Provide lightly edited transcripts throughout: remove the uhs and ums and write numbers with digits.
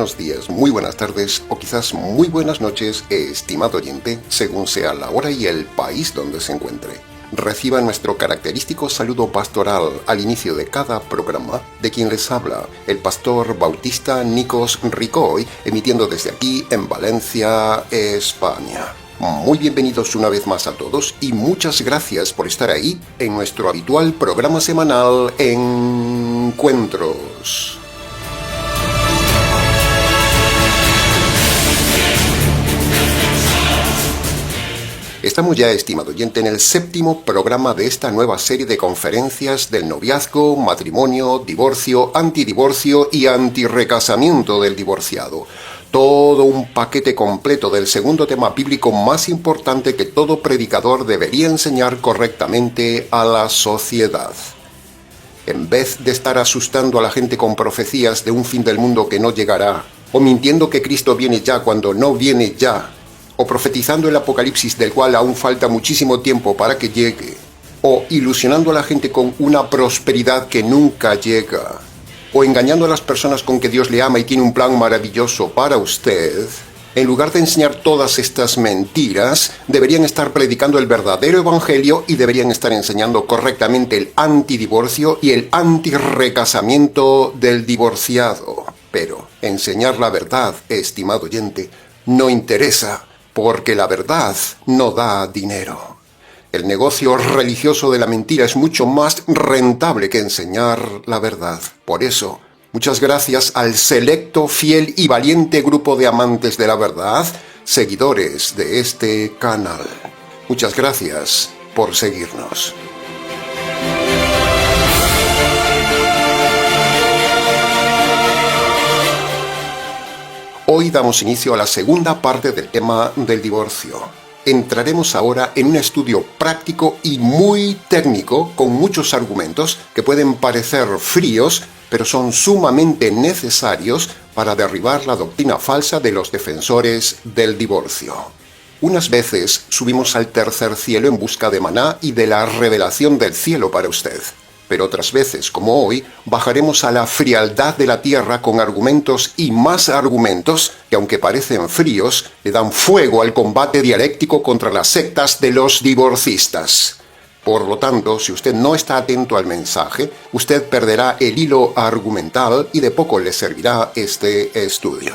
buenos días, muy buenas tardes o quizás muy buenas noches, estimado oyente, según sea la hora y el país donde se encuentre. Reciba nuestro característico saludo pastoral al inicio de cada programa de quien les habla, el pastor bautista Nikos Ricoy, emitiendo desde aquí en Valencia, España. Muy bienvenidos una vez más a todos y muchas gracias por estar ahí en nuestro habitual programa semanal Encuentros. Estamos ya, estimado oyente, en el 7º programa de esta nueva serie de conferencias del noviazgo, matrimonio, divorcio, antidivorcio y antirrecasamiento del divorciado. Todo un paquete completo del segundo tema bíblico más importante que todo predicador debería enseñar correctamente a la sociedad. En vez de estar asustando a la gente con profecías de un fin del mundo que no llegará, o mintiendo que Cristo viene ya cuando no viene ya, o profetizando el apocalipsis del cual aún falta muchísimo tiempo para que llegue, o ilusionando a la gente con una prosperidad que nunca llega, o engañando a las personas con que Dios le ama y tiene un plan maravilloso para usted, en lugar de enseñar todas estas mentiras, deberían estar predicando el verdadero evangelio y deberían estar enseñando correctamente el antidivorcio y el antirrecasamiento del divorciado. Pero enseñar la verdad, estimado oyente, no interesa, porque la verdad no da dinero. El negocio religioso de la mentira es mucho más rentable que enseñar la verdad. Por eso, muchas gracias al selecto, fiel y valiente grupo de amantes de la verdad, seguidores de este canal. Muchas gracias por seguirnos. Hoy damos inicio a la segunda parte del tema del divorcio. Entraremos ahora en un estudio práctico y muy técnico con muchos argumentos que pueden parecer fríos, pero son sumamente necesarios para derribar la doctrina falsa de los defensores del divorcio. Unas veces subimos al tercer cielo en busca de maná y de la revelación del cielo para usted. Pero otras veces, como hoy, bajaremos a la frialdad de la tierra con argumentos y más argumentos que, aunque parecen fríos, le dan fuego al combate dialéctico contra las sectas de los divorcistas. Por lo tanto, si usted no está atento al mensaje, usted perderá el hilo argumental y de poco le servirá este estudio.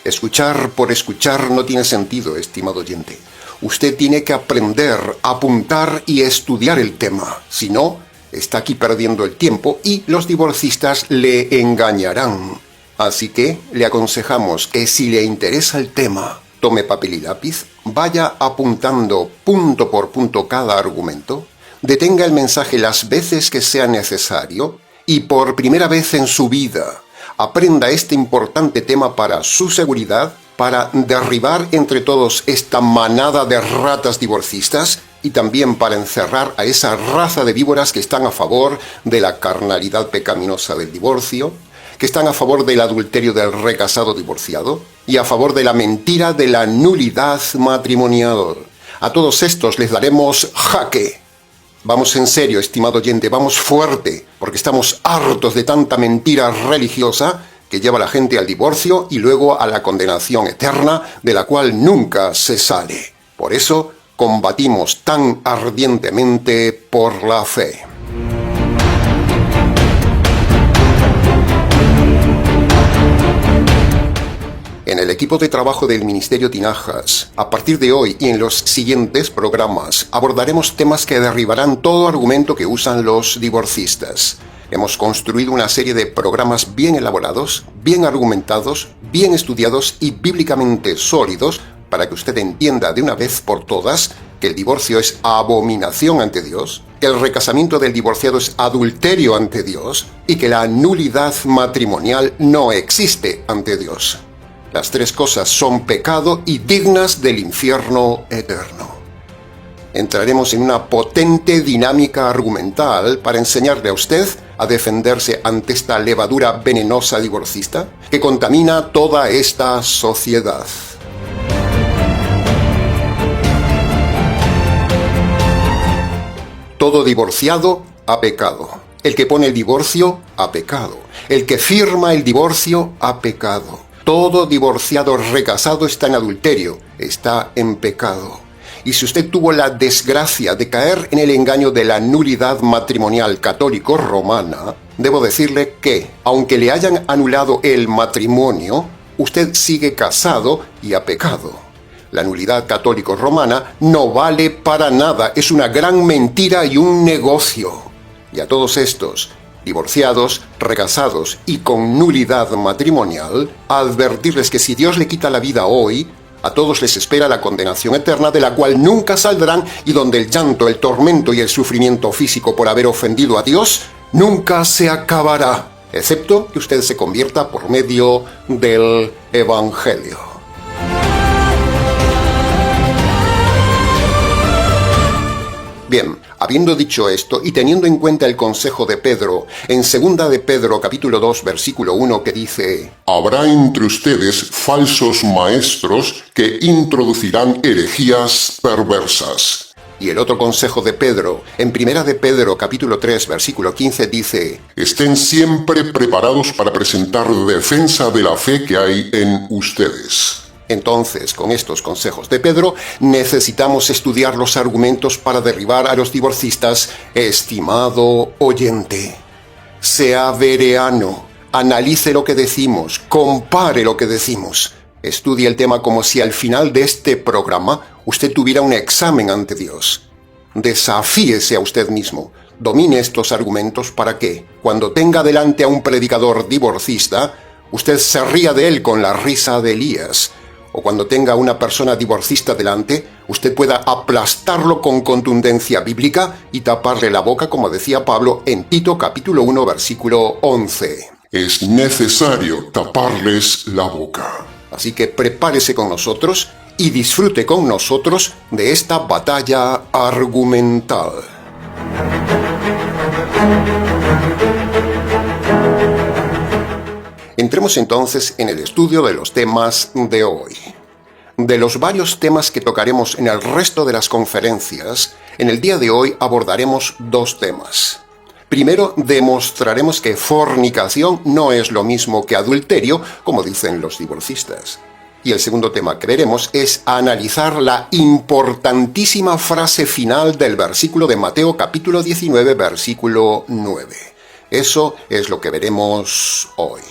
Escuchar por escuchar no tiene sentido, estimado oyente. Usted tiene que aprender, apuntar y estudiar el tema. Si no, está aquí perdiendo el tiempo y los divorcistas le engañarán. Así que le aconsejamos que si le interesa el tema, tome papel y lápiz, vaya apuntando punto por punto cada argumento, detenga el mensaje las veces que sea necesario y por primera vez en su vida aprenda este importante tema para su seguridad, para derribar entre todos esta manada de ratas divorcistas y también para encerrar a esa raza de víboras que están a favor de la carnalidad pecaminosa del divorcio, que están a favor del adulterio del recasado divorciado y a favor de la mentira de la nulidad matrimonial. A todos estos les daremos jaque. Vamos en serio, estimado oyente, vamos fuerte, porque estamos hartos de tanta mentira religiosa que lleva a la gente al divorcio y luego a la condenación eterna de la cual nunca se sale. Por eso, combatimos tan ardientemente por la fe. En el equipo de trabajo del Ministerio Tinajas, a partir de hoy y en los siguientes programas, abordaremos temas que derribarán todo argumento que usan los divorcistas. Hemos construido una serie de programas bien elaborados, bien argumentados, bien estudiados y bíblicamente sólidos para que usted entienda de una vez por todas que el divorcio es abominación ante Dios, que el recasamiento del divorciado es adulterio ante Dios y que la nulidad matrimonial no existe ante Dios. Las tres cosas son pecado y dignas del infierno eterno. Entraremos en una potente dinámica argumental para enseñarle a usted a defenderse ante esta levadura venenosa divorcista que contamina toda esta sociedad. Todo divorciado ha pecado. El que pone el divorcio ha pecado. El que firma el divorcio ha pecado. todo divorciado recasado está en adulterio, está en pecado. Y si usted tuvo la desgracia de caer en el engaño de la nulidad matrimonial católico romana, debo decirle que, aunque le hayan anulado el matrimonio, usted sigue casado y ha pecado. La nulidad católico romana no vale para nada, es una gran mentira y un negocio. Y a todos estos, divorciados, recasados y con nulidad matrimonial, advertirles que si Dios le quita la vida hoy, a todos les espera la condenación eterna de la cual nunca saldrán y donde el llanto, el tormento y el sufrimiento físico por haber ofendido a Dios nunca se acabará, excepto que usted se convierta por medio del Evangelio. Bien, habiendo dicho esto y teniendo en cuenta el consejo de Pedro, en 2 de Pedro capítulo 2 versículo 1 que dice: Habrá entre ustedes falsos maestros que introducirán herejías perversas. Y el otro consejo de Pedro, en 1 de Pedro capítulo 3 versículo 15 dice: Estén siempre preparados para presentar defensa de la fe que hay en ustedes. Entonces, con estos consejos de Pedro, necesitamos estudiar los argumentos para derribar a los divorcistas. Estimado oyente, sea bereano, analice lo que decimos, compare lo que decimos. Estudie el tema como si al final de este programa usted tuviera un examen ante Dios. Desafíese a usted mismo. Domine estos argumentos para que, cuando tenga delante a un predicador divorcista, usted se ría de él con la risa de Elías. O cuando tenga una persona divorcista delante, usted pueda aplastarlo con contundencia bíblica y taparle la boca, como decía Pablo en Tito capítulo 1 versículo 11. Es necesario taparles la boca. Así que prepárese con nosotros y disfrute con nosotros de esta batalla argumental. Entremos entonces en el estudio de los temas de hoy. De los varios temas que tocaremos en el resto de las conferencias, en el día de hoy abordaremos dos temas. Primero, demostraremos que fornicación no es lo mismo que adulterio, como dicen los divorcistas. Y el segundo tema que veremos es analizar la importantísima frase final del versículo de Mateo capítulo 19, versículo 9. Eso es lo que veremos hoy.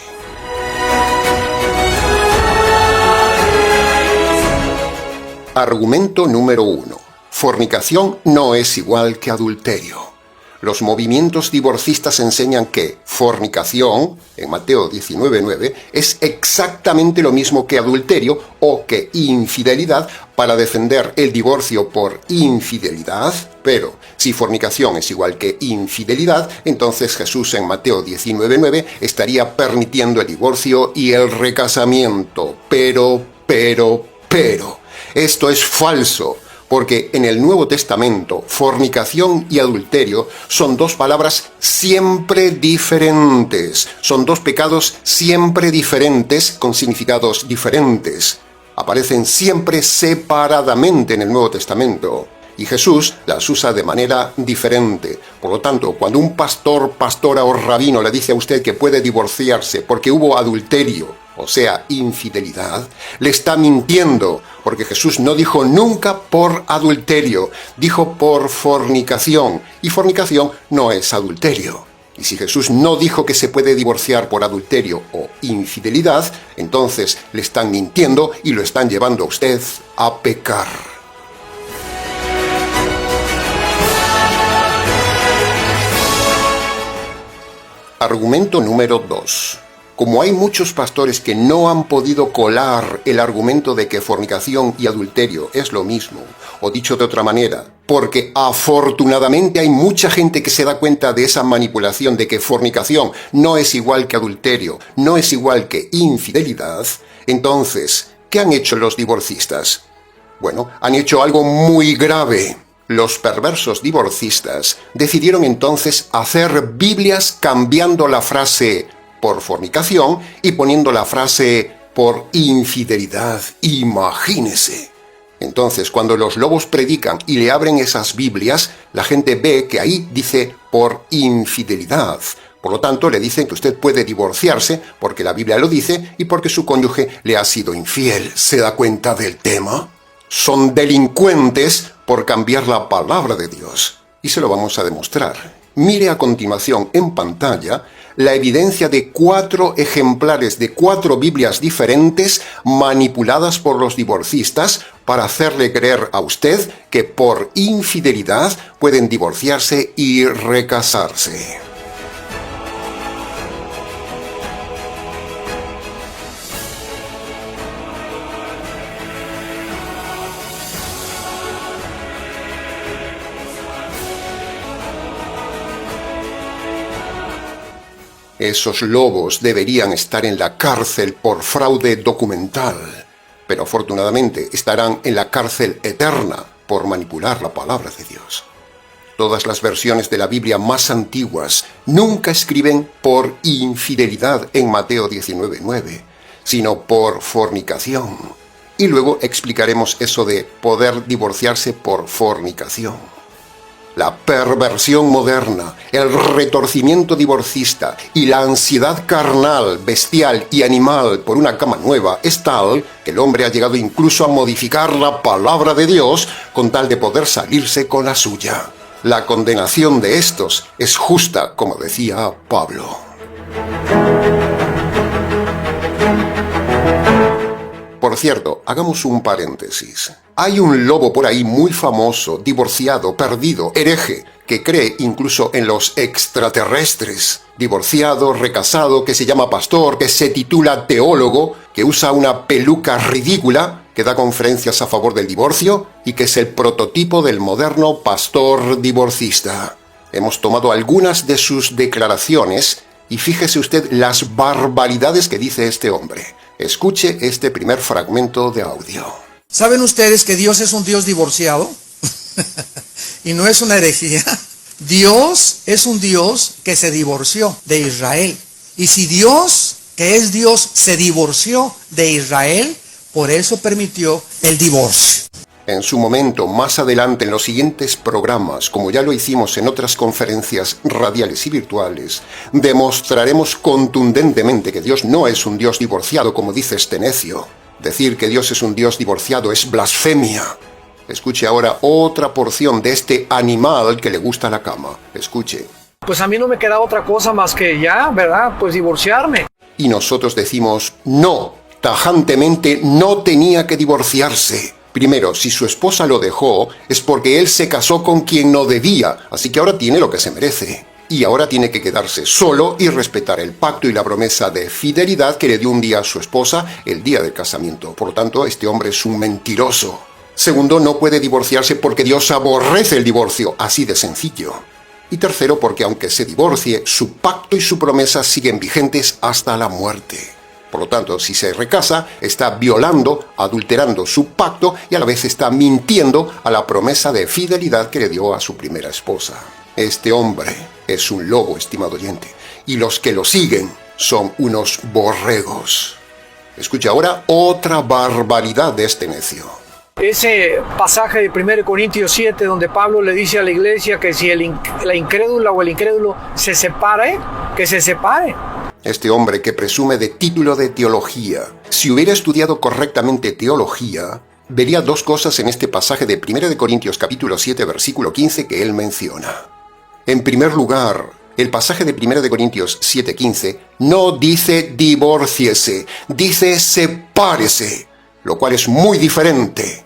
Argumento número 1. Fornicación no es igual que adulterio. Los movimientos divorcistas enseñan que fornicación, en Mateo 19:9, es exactamente lo mismo que adulterio o que infidelidad para defender el divorcio por infidelidad, pero si fornicación es igual que infidelidad, entonces Jesús en Mateo 19:9 estaría permitiendo el divorcio y el recasamiento. Pero, esto es falso. Porque en el Nuevo Testamento, fornicación y adulterio son dos palabras siempre diferentes. Son dos pecados siempre diferentes con significados diferentes. Aparecen siempre separadamente en el Nuevo Testamento. Y Jesús las usa de manera diferente. Por lo tanto, cuando un pastor, pastora o rabino le dice a usted que puede divorciarse porque hubo adulterio, o sea, infidelidad, le está mintiendo, porque Jesús no dijo nunca por adulterio, dijo por fornicación, y fornicación no es adulterio. Y si Jesús no dijo que se puede divorciar por adulterio o infidelidad, entonces le están mintiendo y lo están llevando a usted a pecar. Argumento número 2. Como hay muchos pastores que no han podido colar el argumento de que fornicación y adulterio es lo mismo, o dicho de otra manera, porque afortunadamente hay mucha gente que se da cuenta de esa manipulación de que fornicación no es igual que adulterio, no es igual que infidelidad, entonces, ¿qué han hecho los divorcistas? Bueno, han hecho algo muy grave. Los perversos divorcistas decidieron entonces hacer Biblias cambiando la frase por fornicación y poniendo la frase por infidelidad. Imagínese. Entonces, cuando los lobos predican y le abren esas Biblias, la gente ve que ahí dice por infidelidad, Por lo tanto, le dicen que usted puede divorciarse porque la Biblia lo dice y porque su cónyuge le ha sido infiel. ¿Se da cuenta del tema? Son delincuentes por cambiar la palabra de Dios. Y se lo vamos a demostrar. Mire a continuación en pantalla la evidencia de 4 ejemplares de 4 Biblias diferentes manipuladas por los divorcistas para hacerle creer a usted que por infidelidad pueden divorciarse y recasarse. Esos lobos deberían estar en la cárcel por fraude documental, pero afortunadamente estarán en la cárcel eterna por manipular la palabra de Dios. Todas las versiones de la Biblia más antiguas nunca escriben por infidelidad en Mateo 19:9, sino por fornicación. Y luego explicaremos eso de poder divorciarse por fornicación. La perversión moderna, el retorcimiento divorcista y la ansiedad carnal, bestial y animal por una cama nueva es tal que el hombre ha llegado incluso a modificar la palabra de Dios con tal de poder salirse con la suya. La condenación de estos es justa, como decía Pablo. Por cierto, hagamos un paréntesis. Hay un lobo por ahí muy famoso, divorciado, perdido, hereje, que cree incluso en los extraterrestres. Divorciado, recasado, que se llama pastor, que se titula teólogo, que usa una peluca ridícula, que da conferencias a favor del divorcio y que es el prototipo del moderno pastor divorcista. Hemos tomado algunas de sus declaraciones y fíjese usted las barbaridades que dice este hombre. Escuche este primer fragmento de audio. ¿Saben ustedes que Dios es un Dios divorciado? Y no es una herejía. Dios es un Dios que se divorció de Israel. Y si Dios, que es Dios, se divorció de Israel, por eso permitió el divorcio. En su momento, más adelante en los siguientes programas, como ya lo hicimos en otras conferencias radiales y virtuales, demostraremos contundentemente que Dios no es un Dios divorciado, como dice este necio. Decir que Dios es un Dios divorciado es blasfemia. Escuche ahora otra porción de este animal que le gusta la cama. Escuche. Pues a mí no me queda otra cosa más que ya, ¿verdad? Pues divorciarme. Y nosotros decimos, no, tajantemente no tenía que divorciarse. Primero, si su esposa lo dejó, es porque él se casó con quien no debía, así que ahora tiene lo que se merece. Y ahora tiene que quedarse solo y respetar el pacto y la promesa de fidelidad que le dio un día a su esposa el día del casamiento. Por lo tanto, este hombre es un mentiroso. Segundo, no puede divorciarse porque Dios aborrece el divorcio, así de sencillo. Y tercero, porque aunque se divorcie, su pacto y su promesa siguen vigentes hasta la muerte. Por lo tanto, si se recasa, está violando, adulterando su pacto y a la vez está mintiendo a la promesa de fidelidad que le dio a su primera esposa. Este hombre es un lobo, estimado oyente, y los que lo siguen son unos borregos. Escucha ahora otra barbaridad de este necio. Ese pasaje de 1 Corintios 7 donde Pablo le dice a la iglesia que si la incrédula o el incrédulo se separe, que se separe. Este hombre que presume de título de teología, si hubiera estudiado correctamente teología, vería dos cosas en este pasaje de 1 Corintios capítulo 7 versículo 15 que él menciona. En primer lugar, el pasaje de 1 Corintios 7:15 no dice divórciese, dice sepárese, lo cual es muy diferente.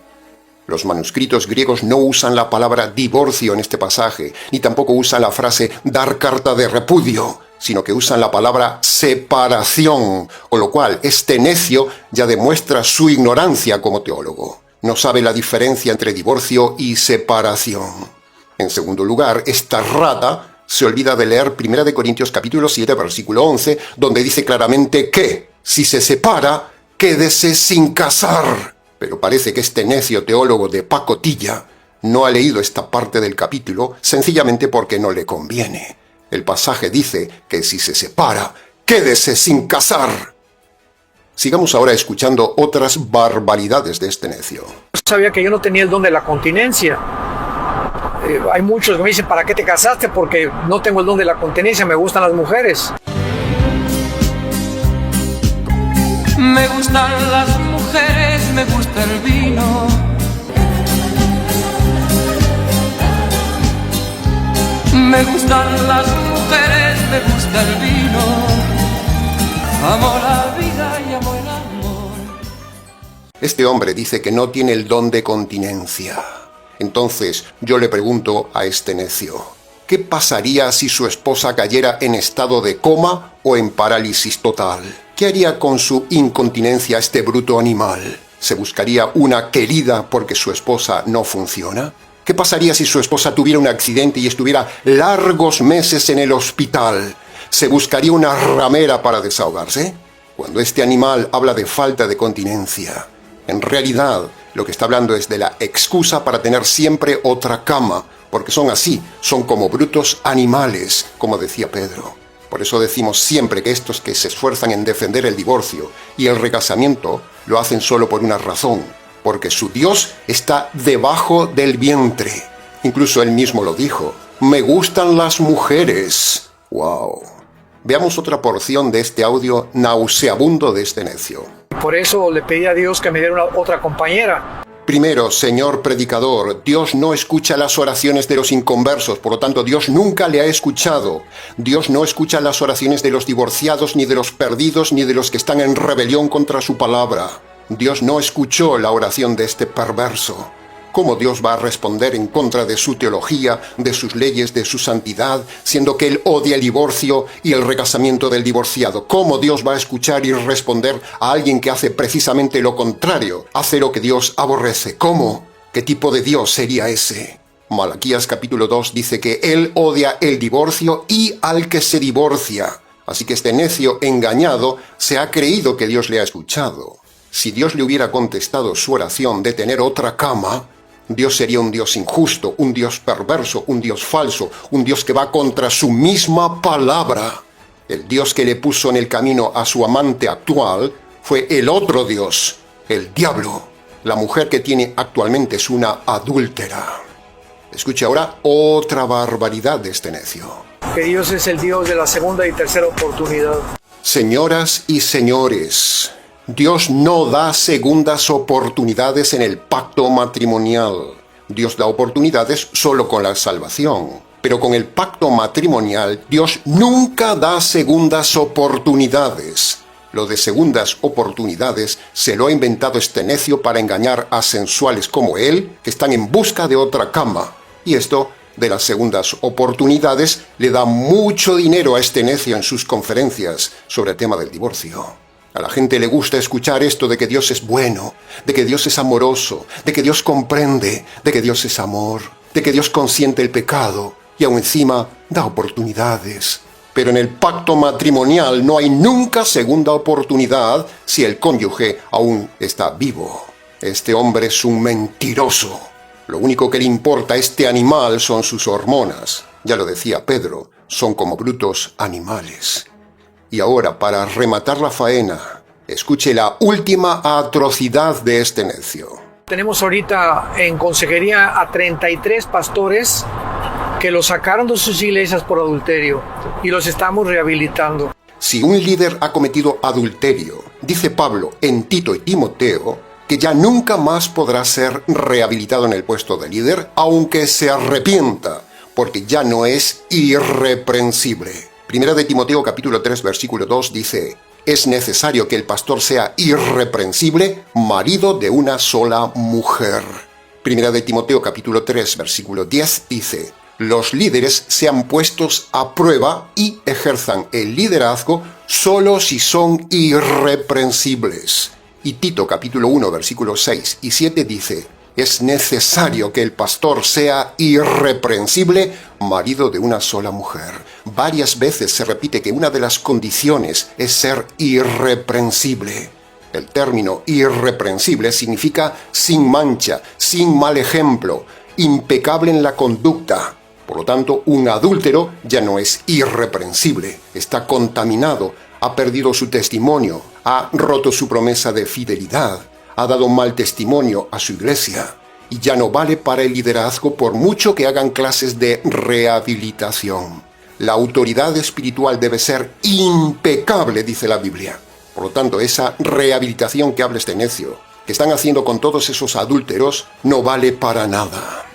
Los manuscritos griegos no usan la palabra divorcio en este pasaje, ni tampoco usan la frase dar carta de repudio, sino que usan la palabra separación, con lo cual este necio ya demuestra su ignorancia como teólogo. No sabe la diferencia entre divorcio y separación. En segundo lugar, esta rata se olvida de leer 1 Corintios capítulo 7, versículo 11, donde dice claramente que, si se separa, quédese sin casar. Pero parece que este necio teólogo de pacotilla no ha leído esta parte del capítulo sencillamente porque no le conviene. El pasaje dice que si se separa, quédese sin casar. Sigamos ahora escuchando otras barbaridades de este necio. Sabía que yo no tenía el don de la continencia. Hay muchos que me dicen, ¿para qué te casaste? Porque no tengo el don de la continencia, me gustan las mujeres. Me gustan las mujeres, me gusta el vino. Me gustan las mujeres, me gusta el vino. Amo la vida y amo el amor. Este hombre dice que no tiene el don de continencia. Entonces yo le pregunto a este necio, ¿qué pasaría si su esposa cayera en estado de coma o en parálisis total? ¿Qué haría con su incontinencia este bruto animal? ¿Se buscaría una querida porque su esposa no funciona? ¿Qué pasaría si su esposa tuviera un accidente y estuviera largos meses en el hospital? ¿Se buscaría una ramera para desahogarse? Cuando este animal habla de falta de continencia, en realidad lo que está hablando es de la excusa para tener siempre otra cama, porque son así, son como brutos animales, como decía Pedro. Por eso decimos siempre que estos que se esfuerzan en defender el divorcio y el recasamiento lo hacen solo por una razón, porque su Dios está debajo del vientre. Incluso él mismo lo dijo, me gustan las mujeres. ¡Wow! Veamos otra porción de este audio nauseabundo de este necio. Por eso le pedí a Dios que me diera otra compañera. Primero, señor predicador, Dios no escucha las oraciones de los inconversos, por lo tanto Dios nunca le ha escuchado. Dios no escucha las oraciones de los divorciados, ni de los perdidos, ni de los que están en rebelión contra su palabra. Dios no escuchó la oración de este perverso. ¿Cómo Dios va a responder en contra de su teología, de sus leyes, de su santidad, siendo que Él odia el divorcio y el recasamiento del divorciado? ¿Cómo Dios va a escuchar y responder a alguien que hace precisamente lo contrario? Hace lo que Dios aborrece. ¿Cómo? ¿Qué tipo de Dios sería ese? Malaquías capítulo 2 dice que Él odia el divorcio y al que se divorcia. Así que este necio engañado se ha creído que Dios le ha escuchado. Si Dios le hubiera contestado su oración de tener otra cama, Dios sería un Dios injusto, un Dios perverso, un Dios falso, un Dios que va contra su misma palabra. El Dios que le puso en el camino a su amante actual fue el otro Dios, el diablo. La mujer que tiene actualmente es una adúltera. Escuche ahora otra barbaridad de este necio. Que Dios es el Dios de la segunda y tercera oportunidad. Señoras y señores, Dios no da segundas oportunidades en el pacto matrimonial. Dios da oportunidades solo con la salvación. Pero con el pacto matrimonial, Dios nunca da segundas oportunidades. Lo de segundas oportunidades se lo ha inventado este necio para engañar a sensuales como él, que están en busca de otra cama. Y esto de las segundas oportunidades le da mucho dinero a este necio en sus conferencias sobre el tema del divorcio. A la gente le gusta escuchar esto de que Dios es bueno, de que Dios es amoroso, de que Dios comprende, de que Dios es amor, de que Dios consiente el pecado y aún encima da oportunidades. Pero en el pacto matrimonial no hay nunca segunda oportunidad si el cónyuge aún está vivo. Este hombre es un mentiroso. Lo único que le importa a este animal son sus hormonas. Ya lo decía Pedro, son como brutos animales. Y ahora, para rematar la faena, escuche la última atrocidad de este necio. Tenemos ahorita en consejería a 33 pastores que los sacaron de sus iglesias por adulterio y los estamos rehabilitando. Si un líder ha cometido adulterio, dice Pablo en Tito y Timoteo, que ya nunca más podrá ser rehabilitado en el puesto de líder, aunque se arrepienta, porque ya no es irreprensible. Primera de Timoteo capítulo 3 versículo 2 dice, es necesario que el pastor sea irreprensible, marido de una sola mujer. Primera de Timoteo capítulo 3 versículo 10 dice, los líderes sean puestos a prueba y ejerzan el liderazgo solo si son irreprensibles. Y Tito capítulo 1 versículos 6 y 7 dice, es necesario que el pastor sea irreprensible, marido de una sola mujer. Varias veces se repite que una de las condiciones es ser irreprensible. El término irreprensible significa sin mancha, sin mal ejemplo, impecable en la conducta. Por lo tanto, un adúltero ya no es irreprensible, está contaminado, ha perdido su testimonio, ha roto su promesa de fidelidad, ha dado mal testimonio a su iglesia. y ya no vale para el liderazgo por mucho que hagan clases de rehabilitación. La autoridad espiritual debe ser impecable, dice la Biblia. Por lo tanto, esa rehabilitación que habla este necio, que están haciendo con todos esos adúlteros, no vale para nada.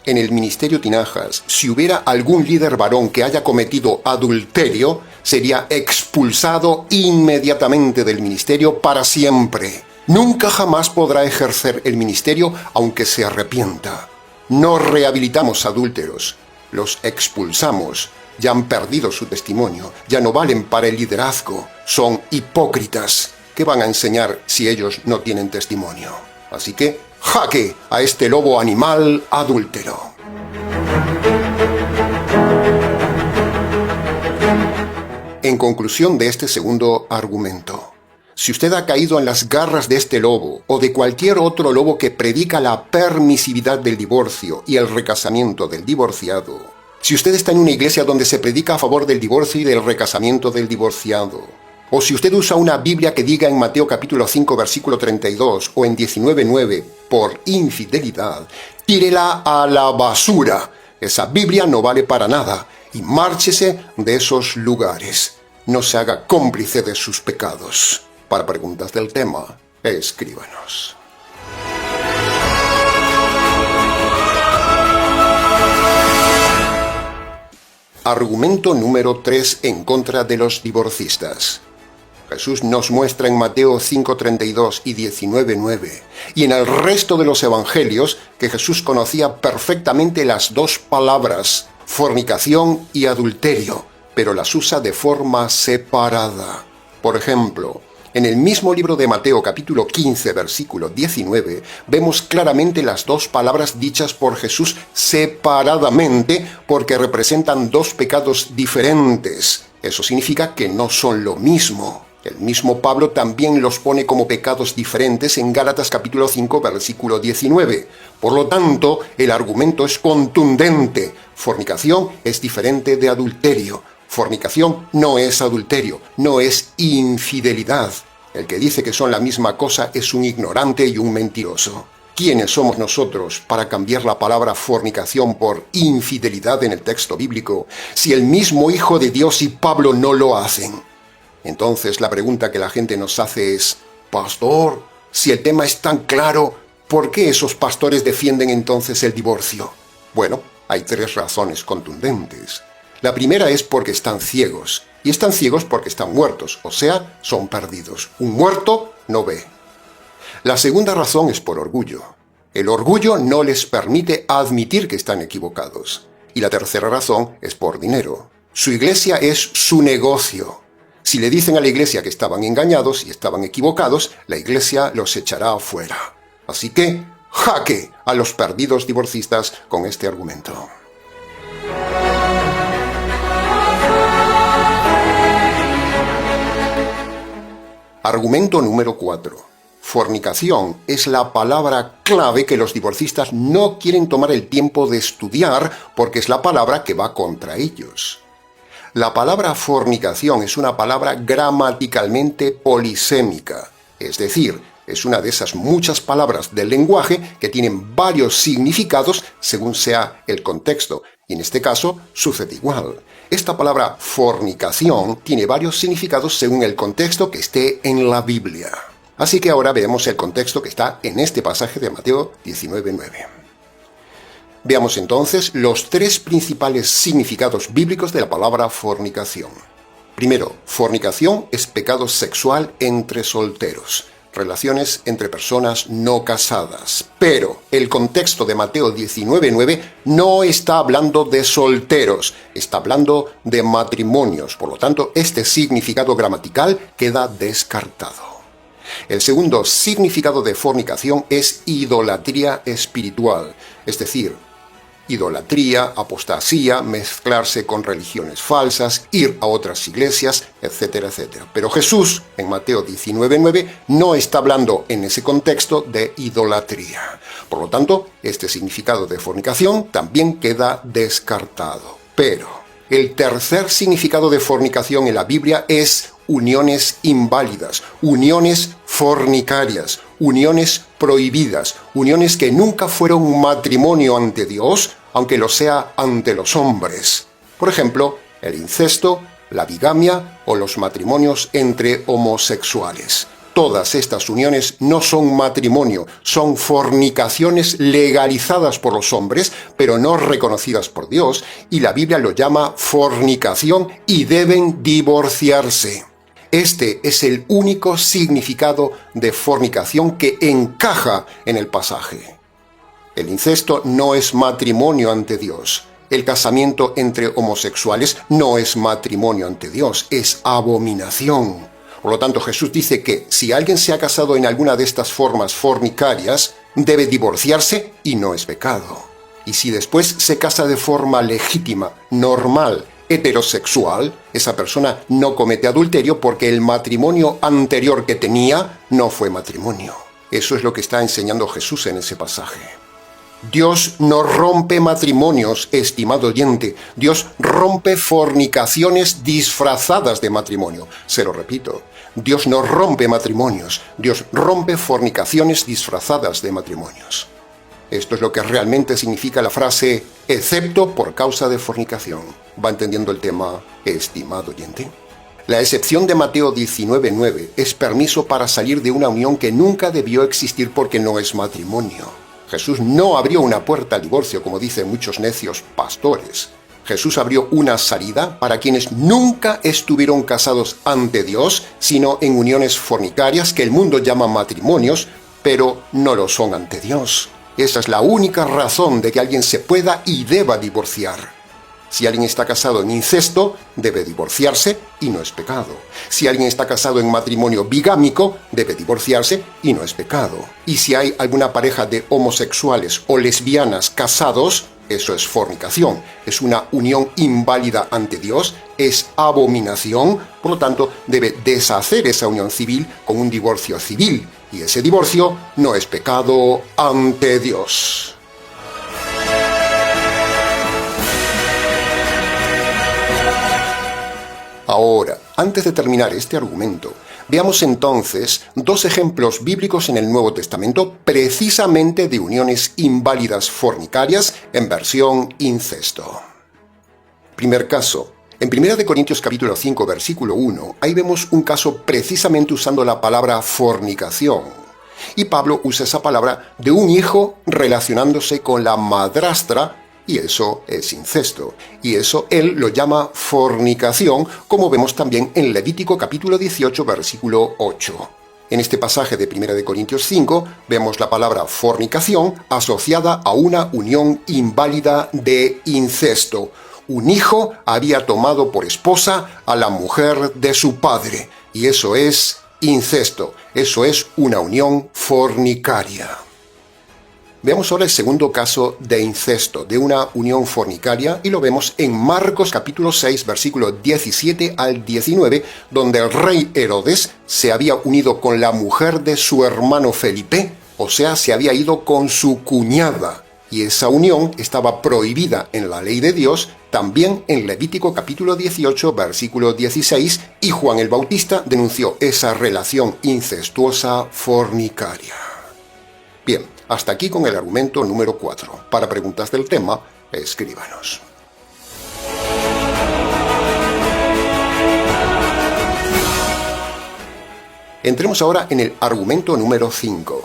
En el ministerio Tinajas, si hubiera algún líder varón que haya cometido adulterio, sería expulsado inmediatamente del ministerio para siempre. Nunca jamás podrá ejercer el ministerio aunque se arrepienta. No rehabilitamos adúlteros, los expulsamos. Ya han perdido su testimonio, ya no valen para el liderazgo, son hipócritas. ¿Qué van a enseñar si ellos no tienen testimonio? Así que, ¡jaque a este lobo animal adúltero! En conclusión de este segundo argumento, si usted ha caído en las garras de este lobo o de cualquier otro lobo que predica la permisividad del divorcio y el recasamiento del divorciado, si usted está en una iglesia donde se predica a favor del divorcio y del recasamiento del divorciado, o si usted usa una Biblia que diga en Mateo capítulo 5 versículo 32 o en 19:9 por infidelidad, tírela a la basura. Esa Biblia no vale para nada y márchese de esos lugares. No se haga cómplice de sus pecados. Para preguntas del tema, escríbanos. Argumento número 3 en contra de los divorcistas. Jesús nos muestra en Mateo 5:32 y 19:9 y en el resto de los evangelios que Jesús conocía perfectamente las dos palabras, fornicación y adulterio, pero las usa de forma separada. Por ejemplo, en el mismo libro de Mateo capítulo 15 versículo 19 vemos claramente las dos palabras dichas por Jesús separadamente porque representan dos pecados diferentes. Eso significa que no son lo mismo. El mismo Pablo también los pone como pecados diferentes en Gálatas capítulo 5 versículo 19. Por lo tanto, el argumento es contundente. Fornicación es diferente de adulterio. Fornicación no es adulterio, no es infidelidad. El que dice que son la misma cosa es un ignorante y un mentiroso. ¿Quiénes somos nosotros para cambiar la palabra fornicación por infidelidad en el texto bíblico, si el mismo Hijo de Dios y Pablo no lo hacen? Entonces la pregunta que la gente nos hace es, pastor, si el tema es tan claro, ¿por qué esos pastores defienden entonces el divorcio? Bueno, hay tres razones contundentes. La primera es porque están ciegos, y están ciegos porque están muertos, o sea, son perdidos. Un muerto no ve. La segunda razón es por orgullo. El orgullo no les permite admitir que están equivocados. Y la tercera razón es por dinero. Su iglesia es su negocio. Si le dicen a la iglesia que estaban engañados y estaban equivocados, la iglesia los echará afuera. Así que, jaque a los perdidos divorcistas con este argumento. Argumento número 4. Fornicación es la palabra clave que los divorcistas no quieren tomar el tiempo de estudiar porque es la palabra que va contra ellos. La palabra fornicación es una palabra gramaticalmente polisémica, es decir, es una de esas muchas palabras del lenguaje que tienen varios significados según sea el contexto, y en este caso sucede igual. Esta palabra fornicación tiene varios significados según el contexto que esté en la Biblia. Así que ahora veamos el contexto que está en este pasaje de Mateo 19:9. Veamos entonces los tres principales significados bíblicos de la palabra fornicación. Primero, fornicación es pecado sexual entre solteros, relaciones entre personas no casadas. Pero el contexto de Mateo 19:9 no está hablando de solteros, está hablando de matrimonios. Por lo tanto, este significado gramatical queda descartado. El segundo significado de fornicación es idolatría espiritual, es decir, idolatría, apostasía, mezclarse con religiones falsas, ir a otras iglesias, etcétera, etcétera. Pero Jesús, en Mateo 19:9, no está hablando en ese contexto de idolatría. Por lo tanto, este significado de fornicación también queda descartado. Pero el tercer significado de fornicación en la Biblia es uniones inválidas, uniones fornicarias, uniones prohibidas, uniones que nunca fueron matrimonio ante Dios, aunque lo sea ante los hombres. Por ejemplo, el incesto, la bigamia o los matrimonios entre homosexuales. Todas estas uniones no son matrimonio, son fornicaciones legalizadas por los hombres, pero no reconocidas por Dios, y la Biblia lo llama fornicación y deben divorciarse. Este es el único significado de fornicación que encaja en el pasaje. El incesto no es matrimonio ante Dios. El casamiento entre homosexuales no es matrimonio ante Dios, es abominación. Por lo tanto, Jesús dice que si alguien se ha casado en alguna de estas formas fornicarias, debe divorciarse y no es pecado. Y si después se casa de forma legítima, normal, heterosexual, esa persona no comete adulterio porque el matrimonio anterior que tenía no fue matrimonio. Eso es lo que está enseñando Jesús en ese pasaje. Dios no rompe matrimonios, estimado oyente. Dios rompe fornicaciones disfrazadas de matrimonio. Se lo repito, Dios no rompe matrimonios. Dios rompe fornicaciones disfrazadas de matrimonios. Esto es lo que realmente significa la frase, excepto por causa de fornicación. ¿Va entendiendo el tema, estimado oyente? La excepción de Mateo 19:9 es permiso para salir de una unión que nunca debió existir porque no es matrimonio. Jesús no abrió una puerta al divorcio, como dicen muchos necios pastores. Jesús abrió una salida para quienes nunca estuvieron casados ante Dios, sino en uniones fornicarias que el mundo llama matrimonios, pero no lo son ante Dios. Esa es la única razón de que alguien se pueda y deba divorciar. Si alguien está casado en incesto, debe divorciarse y no es pecado. Si alguien está casado en matrimonio bigámico, debe divorciarse y no es pecado. Y si hay alguna pareja de homosexuales o lesbianas casados, eso es fornicación. Es una unión inválida ante Dios, es abominación, por lo tanto, debe deshacer esa unión civil con un divorcio civil. Y ese divorcio no es pecado ante Dios. Ahora, antes de terminar este argumento, veamos entonces dos ejemplos bíblicos en el Nuevo Testamento precisamente de uniones inválidas fornicarias en versión incesto. Primer caso. En 1 Corintios capítulo 5, versículo 1, ahí vemos un caso precisamente usando la palabra fornicación. Y Pablo usa esa palabra de un hijo relacionándose con la madrastra, y eso es incesto. Y eso él lo llama fornicación, como vemos también en Levítico capítulo 18, versículo 8. En este pasaje de 1 Corintios 5 vemos la palabra fornicación asociada a una unión inválida de incesto. Un hijo había tomado por esposa a la mujer de su padre, y eso es incesto. Eso es una unión fornicaria. Veamos ahora el segundo caso de incesto, de una unión fornicaria, y lo vemos en Marcos capítulo 6, versículos 17 al 19, donde el rey Herodes se había unido con la mujer de su hermano Felipe, o sea, se había ido con su cuñada, y esa unión estaba prohibida en la ley de Dios, también en Levítico capítulo 18, versículo 16, y Juan el Bautista denunció esa relación incestuosa fornicaria. Bien, hasta aquí con el argumento número 4. Para preguntas del tema, escríbanos. Entremos ahora en el argumento número 5.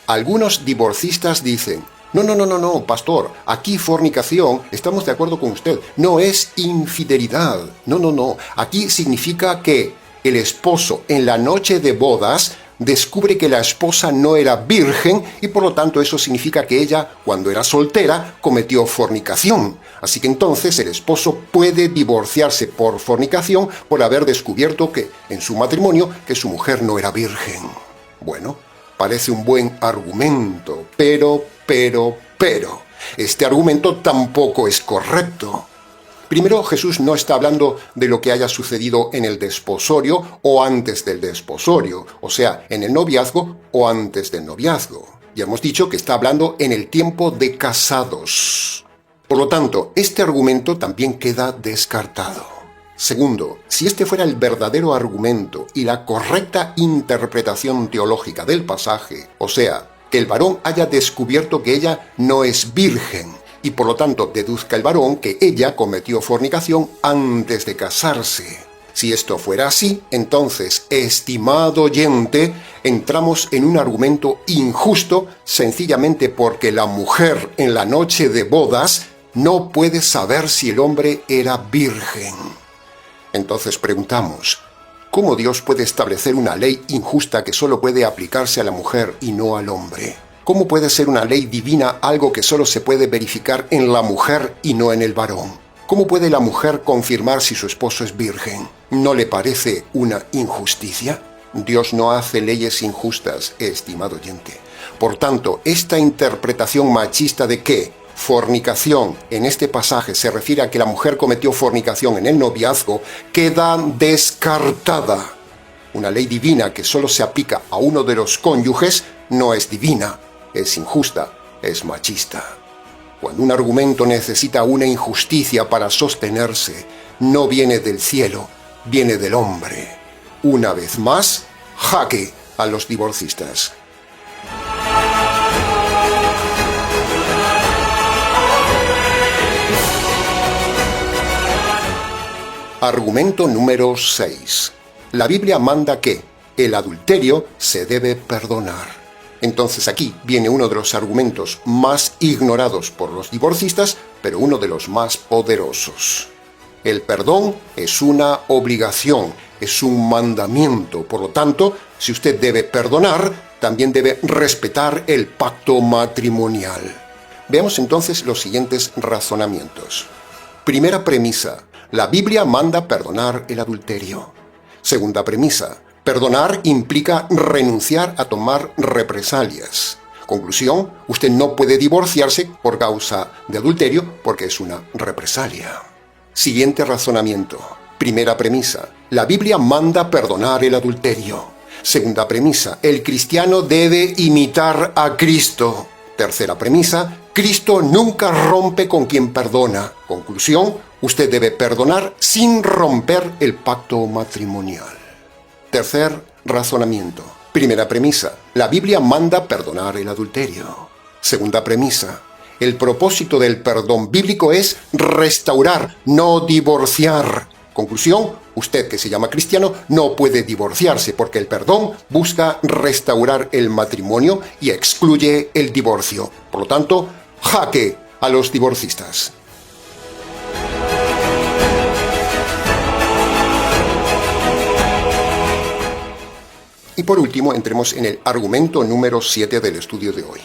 Algunos divorcistas dicen, no, pastor, aquí fornicación, estamos de acuerdo con usted, no es infidelidad. No, aquí significa que el esposo en la noche de bodas descubre que la esposa no era virgen y por lo tanto eso significa que ella, cuando era soltera, cometió fornicación. Así que entonces el esposo puede divorciarse por fornicación por haber descubierto que en su matrimonio que su mujer no era virgen. Bueno, parece un buen argumento, pero, este argumento tampoco es correcto. Primero, Jesús no está hablando de lo que haya sucedido en el desposorio o antes del desposorio, o sea, en el noviazgo o antes del noviazgo. Ya hemos dicho que está hablando en el tiempo de casados. Por lo tanto, este argumento también queda descartado. Segundo, si este fuera el verdadero argumento y la correcta interpretación teológica del pasaje, o sea, que el varón haya descubierto que ella no es virgen, y por lo tanto deduzca el varón que ella cometió fornicación antes de casarse. Si esto fuera así, entonces, estimado oyente, entramos en un argumento injusto sencillamente porque la mujer en la noche de bodas no puede saber si el hombre era virgen. Entonces preguntamos, ¿cómo Dios puede establecer una ley injusta que solo puede aplicarse a la mujer y no al hombre? ¿Cómo puede ser una ley divina algo que solo se puede verificar en la mujer y no en el varón? ¿Cómo puede la mujer confirmar si su esposo es virgen? ¿No le parece una injusticia? Dios no hace leyes injustas, estimado oyente. Por tanto, esta interpretación machista de que fornicación en este pasaje se refiere a que la mujer cometió fornicación en el noviazgo, queda descartada. Una ley divina que solo se aplica a uno de los cónyuges no es divina, es injusta, es machista. Cuando un argumento necesita una injusticia para sostenerse, no viene del cielo, viene del hombre. Una vez más, jaque a los divorcistas. Argumento número 6. La Biblia manda que el adulterio se debe perdonar. Entonces aquí viene uno de los argumentos más ignorados por los divorcistas, pero uno de los más poderosos. El perdón es una obligación, es un mandamiento. Por lo tanto, si usted debe perdonar, también debe respetar el pacto matrimonial. Veamos entonces los siguientes razonamientos. Primera premisa. La Biblia manda perdonar el adulterio. Segunda premisa. Perdonar implica renunciar a tomar represalias. Conclusión, usted no puede divorciarse por causa de adulterio porque es una represalia. Siguiente razonamiento. Primera premisa. La Biblia manda perdonar el adulterio. Segunda premisa. El cristiano debe imitar a Cristo. Tercera premisa. Cristo nunca rompe con quien perdona. Conclusión, usted debe perdonar sin romper el pacto matrimonial. Tercer razonamiento. Primera premisa. La Biblia manda perdonar el adulterio. Segunda premisa. El propósito del perdón bíblico es restaurar, no divorciar. Conclusión, usted que se llama cristiano no puede divorciarse porque el perdón busca restaurar el matrimonio y excluye el divorcio. Por lo tanto, jaque a los divorcistas. Y por último, entremos en el argumento número 7 del estudio de hoy.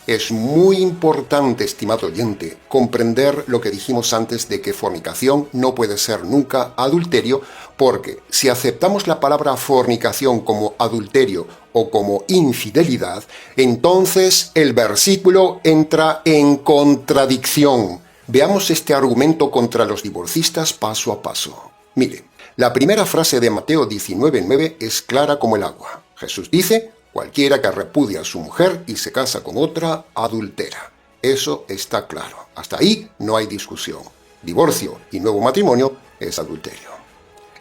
Es muy importante, estimado oyente, comprender lo que dijimos antes de que fornicación no puede ser nunca adulterio, porque si aceptamos la palabra fornicación como adulterio o como infidelidad, entonces el versículo entra en contradicción. Veamos este argumento contra los divorcistas paso a paso. Mire, la primera frase de Mateo 19:9 es clara como el agua. Jesús dice: cualquiera que repudia a su mujer y se casa con otra, adultera. Eso está claro. Hasta ahí no hay discusión. Divorcio y nuevo matrimonio es adulterio.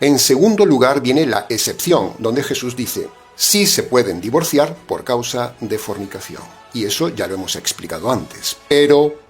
En segundo lugar viene la excepción, donde Jesús dice: sí se pueden divorciar por causa de fornicación. Y eso ya lo hemos explicado antes. Pero.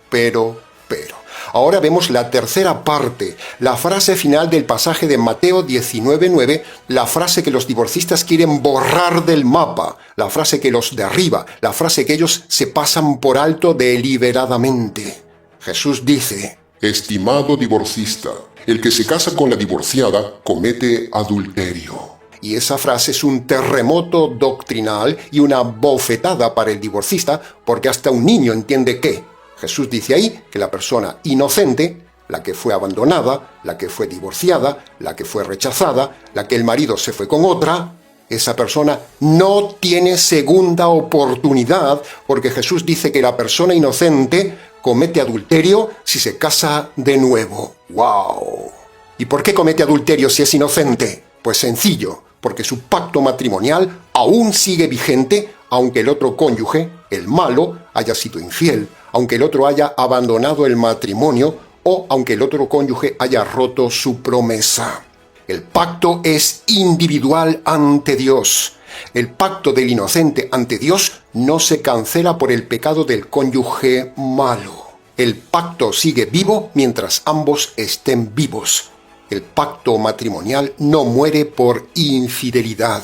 Ahora vemos la tercera parte, la frase final del pasaje de Mateo 19:9, la frase que los divorcistas quieren borrar del mapa, la frase que los derriba, la frase que ellos se pasan por alto deliberadamente. Jesús dice: estimado divorcista, el que se casa con la divorciada comete adulterio. Y esa frase es un terremoto doctrinal y una bofetada para el divorcista, porque hasta un niño entiende que Jesús dice ahí que la persona inocente, la que fue abandonada, la que fue divorciada, la que fue rechazada, la que el marido se fue con otra, esa persona no tiene segunda oportunidad, porque Jesús dice que la persona inocente comete adulterio si se casa de nuevo. ¡Wow! ¿Y por qué comete adulterio si es inocente? Pues sencillo, porque su pacto matrimonial aún sigue vigente, aunque el otro cónyuge, el malo, haya sido infiel, aunque el otro haya abandonado el matrimonio o aunque el otro cónyuge haya roto su promesa. El pacto es individual ante Dios. El pacto del inocente ante Dios no se cancela por el pecado del cónyuge malo. El pacto sigue vivo mientras ambos estén vivos. El pacto matrimonial no muere por infidelidad.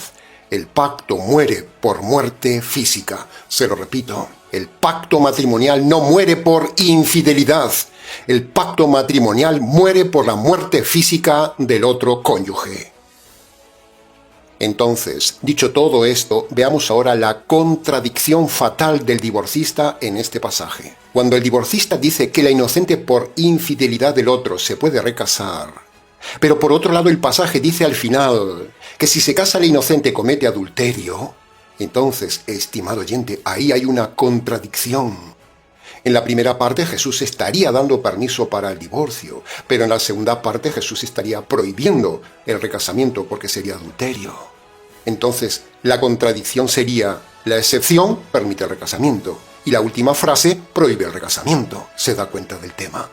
El pacto muere por muerte física. Se lo repito, el pacto matrimonial no muere por infidelidad. El pacto matrimonial muere por la muerte física del otro cónyuge. Entonces, dicho todo esto, veamos ahora la contradicción fatal del divorcista en este pasaje. Cuando el divorcista dice que la inocente por infidelidad del otro se puede recasar, pero por otro lado el pasaje dice al final que si se casa la inocente comete adulterio, entonces, estimado oyente, ahí hay una contradicción. En la primera parte Jesús estaría dando permiso para el divorcio, pero en la segunda parte Jesús estaría prohibiendo el recasamiento porque sería adulterio. Entonces, la contradicción sería, la excepción permite el recasamiento y la última frase prohíbe el recasamiento. ¿Se da cuenta del tema?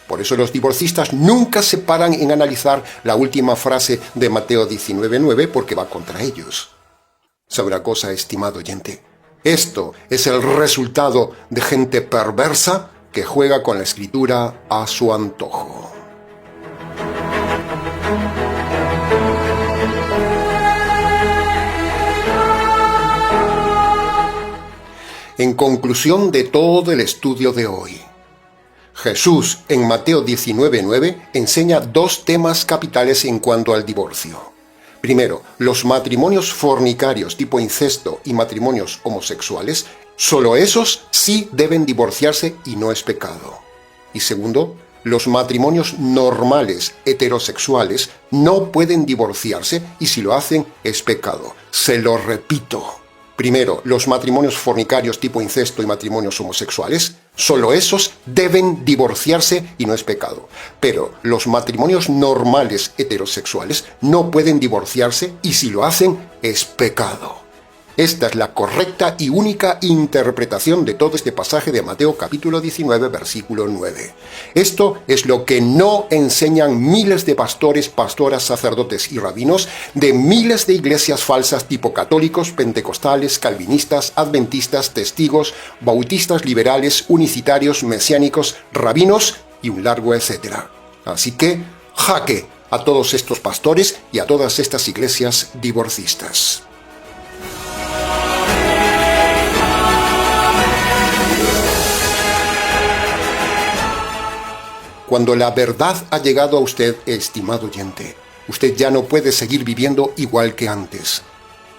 Por eso los divorcistas nunca se paran en analizar la última frase de Mateo 19:9 porque va contra ellos. ¿Sabe una cosa, estimado oyente? Esto es el resultado de gente perversa que juega con la Escritura a su antojo. En conclusión de todo el estudio de hoy, Jesús en Mateo 19:9 enseña dos temas capitales en cuanto al divorcio. Primero, los matrimonios fornicarios tipo incesto y matrimonios homosexuales, solo esos sí deben divorciarse y no es pecado. Y segundo, los matrimonios normales heterosexuales no pueden divorciarse y si lo hacen es pecado. Se lo repito. Primero, los matrimonios fornicarios tipo incesto y matrimonios homosexuales, solo esos deben divorciarse y no es pecado. Pero los matrimonios normales heterosexuales no pueden divorciarse y si lo hacen es pecado. Esta es la correcta y única interpretación de todo este pasaje de Mateo capítulo 19, versículo 9. Esto es lo que no enseñan miles de pastores, pastoras, sacerdotes y rabinos de miles de iglesias falsas tipo católicos, pentecostales, calvinistas, adventistas, testigos, bautistas, liberales, unicitarios, mesiánicos, rabinos y un largo etcétera. Así que, jaque a todos estos pastores y a todas estas iglesias divorcistas. Cuando la verdad ha llegado a usted, estimado oyente, usted ya no puede seguir viviendo igual que antes.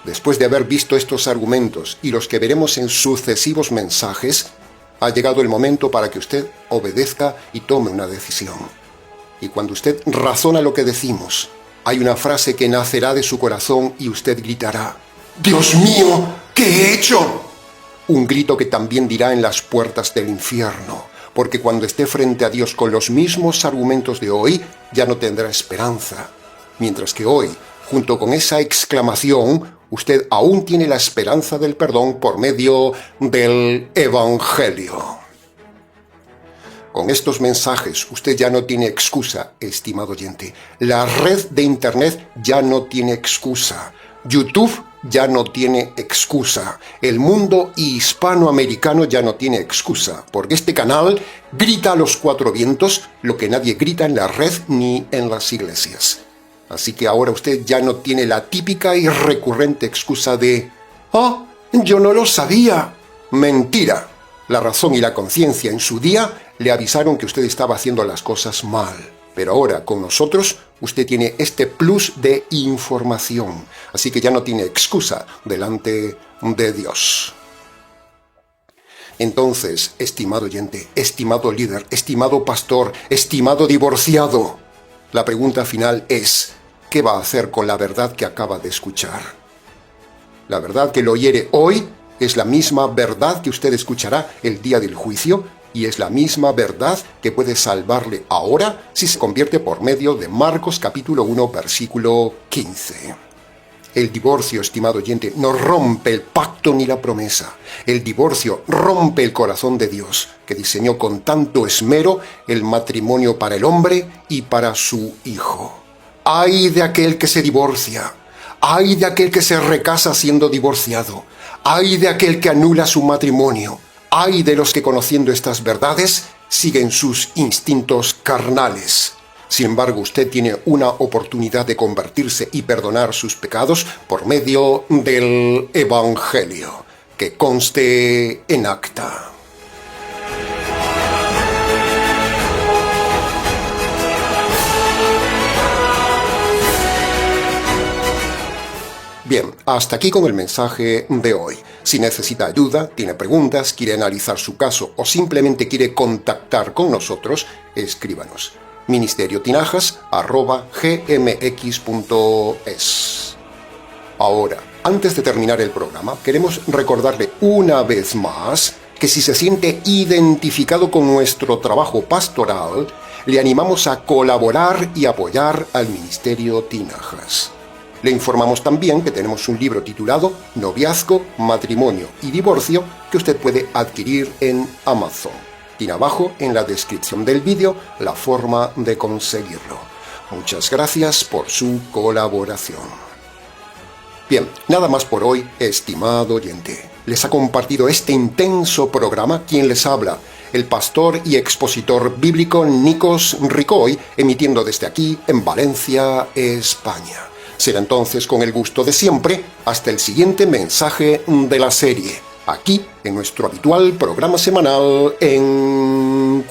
Después de haber visto estos argumentos y los que veremos en sucesivos mensajes, ha llegado el momento para que usted obedezca y tome una decisión. Y cuando usted razona lo que decimos, hay una frase que nacerá de su corazón y usted gritará: ¡Dios mío! ¿Qué he hecho? Un grito que también dirá en las puertas del infierno. Porque cuando esté frente a Dios con los mismos argumentos de hoy, ya no tendrá esperanza. Mientras que hoy, junto con esa exclamación, usted aún tiene la esperanza del perdón por medio del Evangelio. Con estos mensajes, usted ya no tiene excusa, estimado oyente. La red de Internet ya no tiene excusa. YouTube ya no tiene excusa. El mundo hispanoamericano ya no tiene excusa, porque este canal grita a los cuatro vientos lo que nadie grita en la red ni en las iglesias. Así que ahora usted ya no tiene la típica y recurrente excusa de «Ah, yo no lo sabía». Mentira. La razón y la conciencia en su día le avisaron que usted estaba haciendo las cosas mal. Pero ahora, con nosotros, usted tiene este plus de información. Así que ya no tiene excusa delante de Dios. Entonces, estimado oyente, estimado líder, estimado pastor, estimado divorciado, la pregunta final es, ¿qué va a hacer con la verdad que acaba de escuchar? La verdad que lo oyere hoy es la misma verdad que usted escuchará el día del juicio, y es la misma verdad que puede salvarle ahora si se convierte por medio de Marcos capítulo 1, versículo 15. El divorcio, estimado oyente, no rompe el pacto ni la promesa. El divorcio rompe el corazón de Dios, que diseñó con tanto esmero el matrimonio para el hombre y para su hijo. ¡Ay de aquel que se divorcia! ¡Ay de aquel que se recasa siendo divorciado! ¡Ay de aquel que anula su matrimonio! ¡Ay de los que, conociendo estas verdades, siguen sus instintos carnales! Sin embargo, usted tiene una oportunidad de convertirse y perdonar sus pecados por medio del Evangelio, que conste en acta. Bien, hasta aquí con el mensaje de hoy. Si necesita ayuda, tiene preguntas, quiere analizar su caso o simplemente quiere contactar con nosotros, escríbanos. ministeriotinajas@gmx.es. Ahora, antes de terminar el programa, queremos recordarle una vez más que si se siente identificado con nuestro trabajo pastoral, le animamos a colaborar y apoyar al Ministerio Tinajas. Le informamos también que tenemos un libro titulado Noviazgo, Matrimonio y Divorcio que usted puede adquirir en Amazon. Tiene abajo en la descripción del vídeo la forma de conseguirlo. Muchas gracias por su colaboración. Bien, nada más por hoy, estimado oyente. Les ha compartido este intenso programa quien les habla, el pastor y expositor bíblico Nikos Ricoy, emitiendo desde aquí en Valencia, España. Será entonces con el gusto de siempre hasta el siguiente mensaje de la serie, aquí en nuestro habitual programa semanal Encuentros.